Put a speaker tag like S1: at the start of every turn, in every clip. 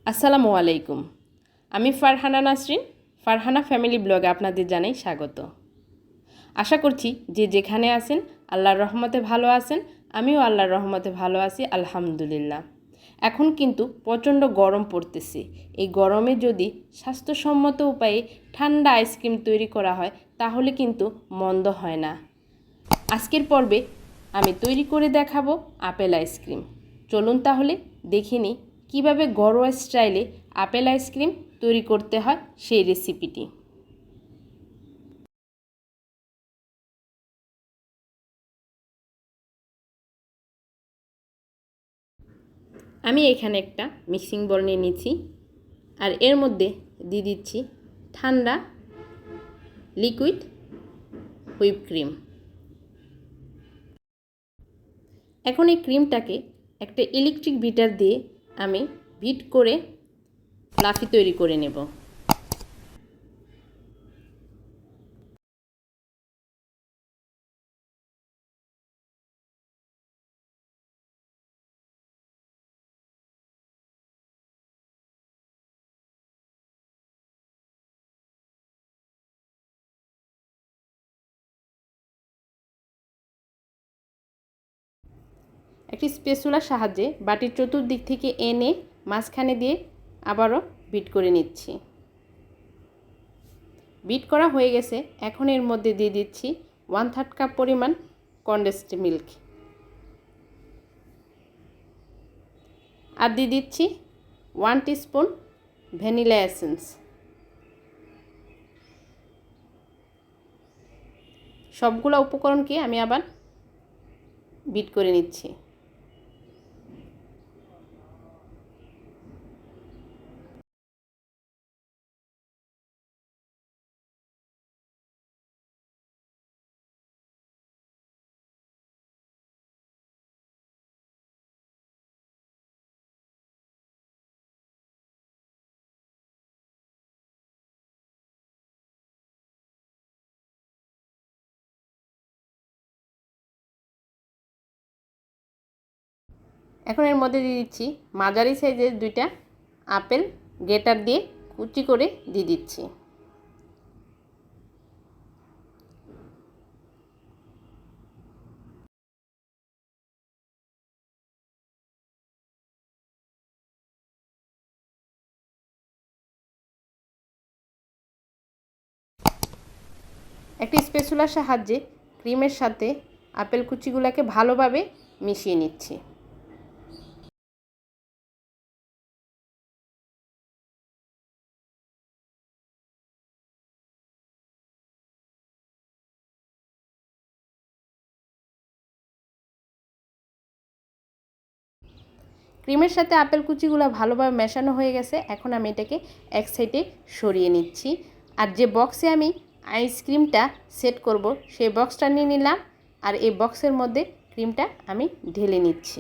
S1: আসসালামু আলাইকুম। আমি ফারহানা নাসরিন, ফারহানা ফ্যামিলি ব্লগে আপনাদের জানাই স্বাগত। আশা করছি যে যেখানে আছেন আল্লাহর রহমতে ভালো আছেন, আমিও আল্লাহর রহমতে ভালো আছি আলহামদুলিল্লাহ। এখন কিন্তু প্রচণ্ড গরম পড়তেছে। এই গরমে যদি স্বাস্থ্যসম্মত উপায়ে ঠান্ডা আইসক্রিম তৈরি করা হয় তাহলে কিন্তু মন্দ হয় না। আজকের পর্বে আমি তৈরি করে দেখাবো আপেল আইসক্রিম। চলুন তাহলে দেখে নিই কীভাবে ঘরোয়া স্টাইলে আপেল আইসক্রিম তৈরি করতে হয় সেই রেসিপিটি। আমি এখানে একটা মিক্সিং বোল নিয়ে নিচ্ছি আর এর মধ্যে দিয়ে দিচ্ছি ঠান্ডা লিকুইড হুইপ ক্রিম। এখন এই ক্রিমটাকে একটা ইলেকট্রিক বিটার দিয়ে আমি বিট করে ফ্লাফি তৈরি করে নেব। একটি স্প্যাচুলার সাহায্যে বাটির চতুর্দিক থেকে এনে মাঝখানে দিয়ে আবারও বিট করে নিচ্ছি। বিট করা হয়ে গেছে। এখন এর মধ্যে দিয়ে দিচ্ছি 1/3 কাপ পরিমাণ কনডেন্সড মিল্ক আর দিয়ে দিচ্ছি 1 টিস্পুন ভ্যানিলা এসেন্স। সবগুলো উপকরণকে আমি আবার বিট করে নিচ্ছি। এখন এর মধ্যে দিয়ে দিচ্ছি মাঝারি সাইজের 2টা আপেল গ্রেটার দিয়ে কুচি করে দিয়ে দিচ্ছি। একটি স্প্যাচুলার সাহায্যে ক্রিমের সাথে আপেল কুচিগুলোকে ভালোভাবে মিশিয়ে নিচ্ছি। ক্রিমের সাথে আপেল কুচিগুলো ভালোভাবে মেশানো হয়ে গেছে। এখন আমি এটাকে এক সাইডে সরিয়ে নিচ্ছি। আর যে বক্সে আমি আইসক্রিমটা সেট করব সেই বক্সটা নিয়ে নিলাম আর এই বক্সের মধ্যে ক্রিমটা আমি ঢেলে নিচ্ছি।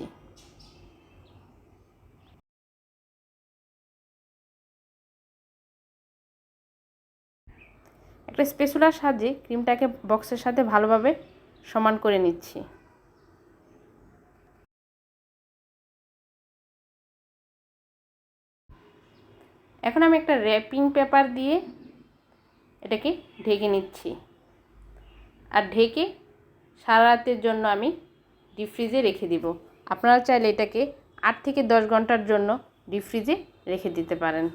S1: একটা স্প্যাচুলার সাহায্যে ক্রিমটাকে বক্সের সাথে ভালোভাবে সমান করে নিচ্ছি। এখন আমি একটা র্যাপিং পেপার দিয়ে এটাকে ঢেকে নিচ্ছি আর ঢেকে সারা রাতের জন্য আমি ডিপ ফ্রিজে রেখে দিব। আপনারা চাইলে এটাকে 8 থেকে 10 ঘন্টার জন্য ডিপ ফ্রিজে রেখে দিতে পারেন।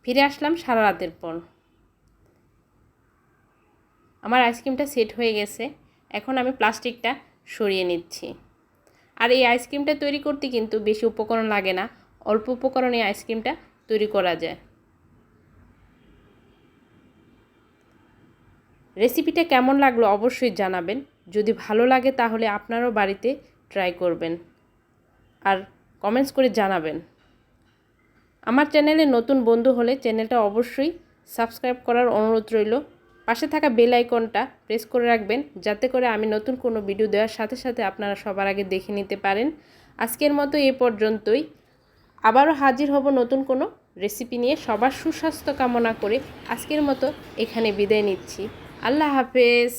S1: ফিরে আসলাম সারা রাতের পর। আমার আইসক্রিমটা সেট হয়ে গেছে। এখন আমি প্লাস্টিকটা সরিয়ে নিচ্ছি। আর এই আইসক্রিমটা তৈরি করতে কিন্তু বেশি উপকরণ লাগে না, অল্প উপকরণে আইসক্রিমটা তৈরি করা যায়। রেসিপিটা কেমন লাগলো অবশ্যই জানাবেন। যদি ভালো লাগে তাহলে আপনারাও বাড়িতে ট্রাই করবেন আর কমেন্টস করে জানাবেন। আমার চ্যানেলে নতুন বন্ধু হলে চ্যানেলটা অবশ্যই সাবস্ক্রাইব করার অনুরোধ রইল। পাশে থাকা বেল আইকনটা প্রেস করে রাখবেন যাতে করে আমি নতুন কোনো ভিডিও দেওয়ার সাথে সাথে আপনারা সবার আগে দেখে নিতে পারেন। আজকের মতো এ পর্যন্তই। আবারও হাজির হব নতুন কোনো রেসিপি নিয়ে। সবার সুস্বাস্থ্য কামনা করে আজকের মতো এখানে বিদায় নিচ্ছি। আল্লাহ হাফেজ।